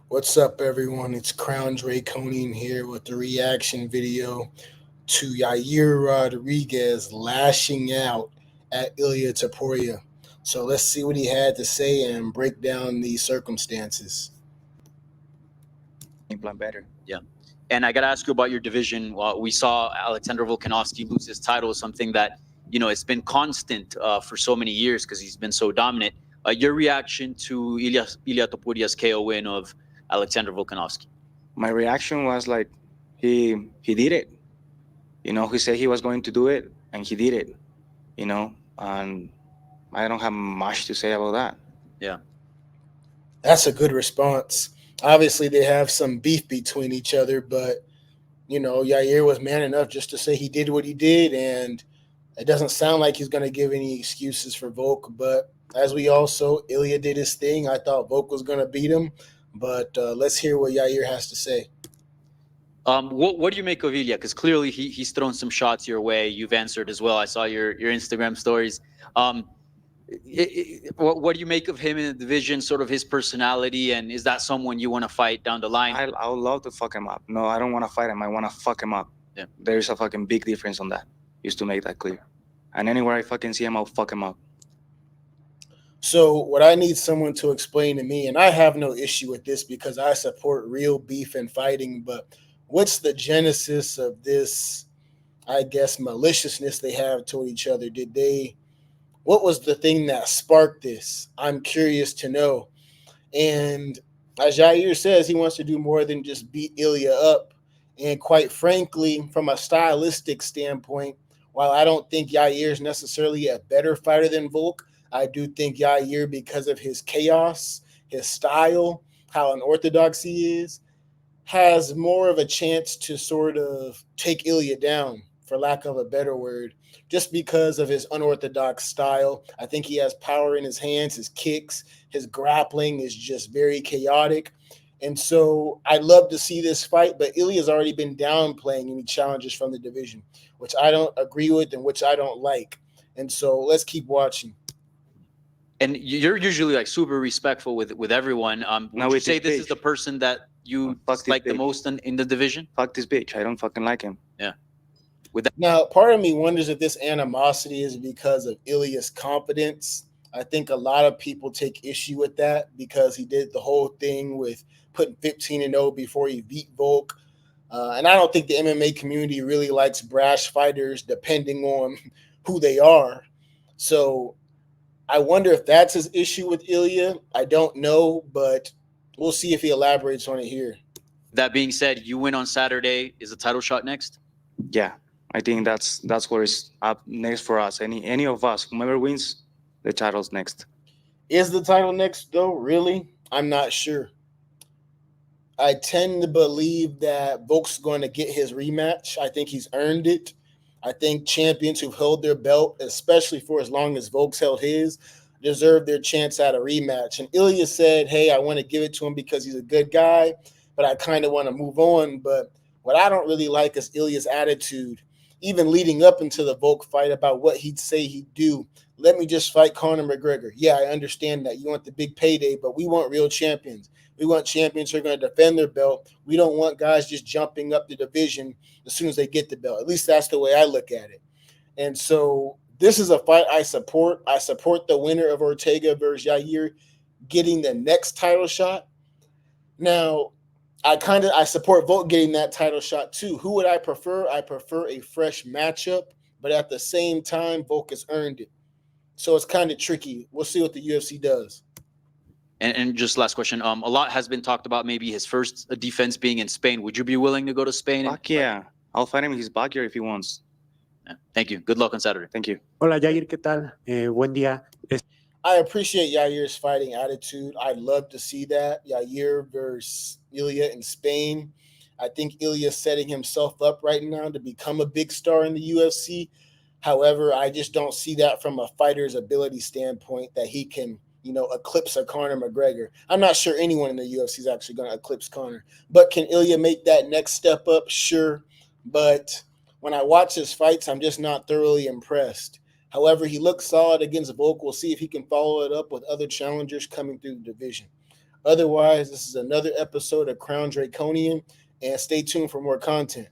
What's up, everyone? It's Crown Draconian here with the reaction video to YAIR Rodriguez lashing out at ILiA TOPURIA. So let's see what he had to say and break down the circumstances. Game plan better. Yeah. And I got to ask you about your division. We saw Alexander Volkanovski lose his title, something that, it's been constant for so many years because he's been so dominant. Your reaction to ILiA Topuria's KO win of Alexander Volkanovski? My reaction was like, he did it. He said he was going to do it, and he did it. And I don't have much to say about that. Yeah. That's a good response. Obviously, they have some beef between each other, but, YAIR was man enough just to say he did what he did, and it doesn't sound like he's going to give any excuses for Volk. But as we also, ILiA did his thing. I thought Volk was going to beat him, but let's hear what YAIR has to say. What do you make of ILiA? Because clearly he's thrown some shots your way. You've answered as well. I saw your Instagram stories. What do you make of him in the division, sort of his personality, and is that someone you want to fight down the line? I would love to fuck him up. No, I don't want to fight him. I want to fuck him up. Yeah. There's a fucking big difference on that, just to make that clear. And anywhere I fucking see him, I'll fuck him up. So what I need someone to explain to me, and I have no issue with this because I support real beef and fighting, but what's the genesis of this, I guess, maliciousness they have toward each other? What was the thing that sparked this? I'm curious to know. And as YAIR says, he wants to do more than just beat ILiA up. And quite frankly, from a stylistic standpoint, while I don't think YAIR is necessarily a better fighter than Volk, I do think YAIR, because of his chaos, his style, how unorthodox he is, has more of a chance to sort of take ILiA down, for lack of a better word, just because of his unorthodox style. I think he has power in his hands, his kicks, his grappling is just very chaotic. And so I'd love to see this fight, but ILiA's already been downplaying any challenges from the division, which I don't agree with and which I don't like. And so let's keep watching. And you're usually like super respectful with everyone. Would you say this is the person that you like the most in the division? Fuck this bitch. I don't fucking like him. Yeah. Now, part of me wonders if this animosity is because of ILiA's confidence. I think a lot of people take issue with that because he did the whole thing with putting 15-0 before he beat Volk. And I don't think the MMA community really likes brash fighters depending on who they are. So I wonder if that's his issue with ILiA. I don't know, but we'll see if he elaborates on it here. That being said, you win on Saturday. Is the title shot next? Yeah, I think that's where it's up next for us. Any of us, whomever wins, the title's next. Is the title next, though? Really? I'm not sure. I tend to believe that Volk's going to get his rematch. I think he's earned it. I think champions who've held their belt, especially for as long as Volk's held his, deserve their chance at a rematch. And ILiA said, hey, I want to give it to him because he's a good guy, but I kind of want to move on. But what I don't really like is ILiA's attitude, even leading up into the Volk fight, about what he'd say he'd do. Let me just fight Conor McGregor. Yeah, I understand that. You want the big payday, but we want real champions. We want champions who are going to defend their belt. We don't want guys just jumping up the division as soon as they get the belt. At least that's the way I look at it. And so this is a fight I support. I support the winner of Ortega versus YAIR getting the next title shot. Now, I support Volk getting that title shot too. Who would I prefer? I prefer a fresh matchup, but at the same time, Volk has earned it. So it's kind of tricky. We'll see what the UFC does. And just last question. A lot has been talked about maybe his first defense being in Spain. Would you be willing to go to Spain? Fuck yeah. I'll fight him in his backyard if he wants. Yeah. Thank you. Good luck on Saturday. Thank you. Hola YAIR, ¿qué tal? Buen día. I appreciate YAIR's fighting attitude. I'd love to see that. YAIR versus ILiA in Spain. I think ILiA's setting himself up right now to become a big star in the UFC. However, I just don't see that from a fighter's ability standpoint that he can, eclipse a Conor McGregor. I'm not sure anyone in the UFC is actually going to eclipse Conor. But can ILiA make that next step up? Sure. But when I watch his fights, I'm just not thoroughly impressed. However, he looks solid against Volk. We'll see if he can follow it up with other challengers coming through the division. Otherwise, this is another episode of Crown Draconian, and stay tuned for more content.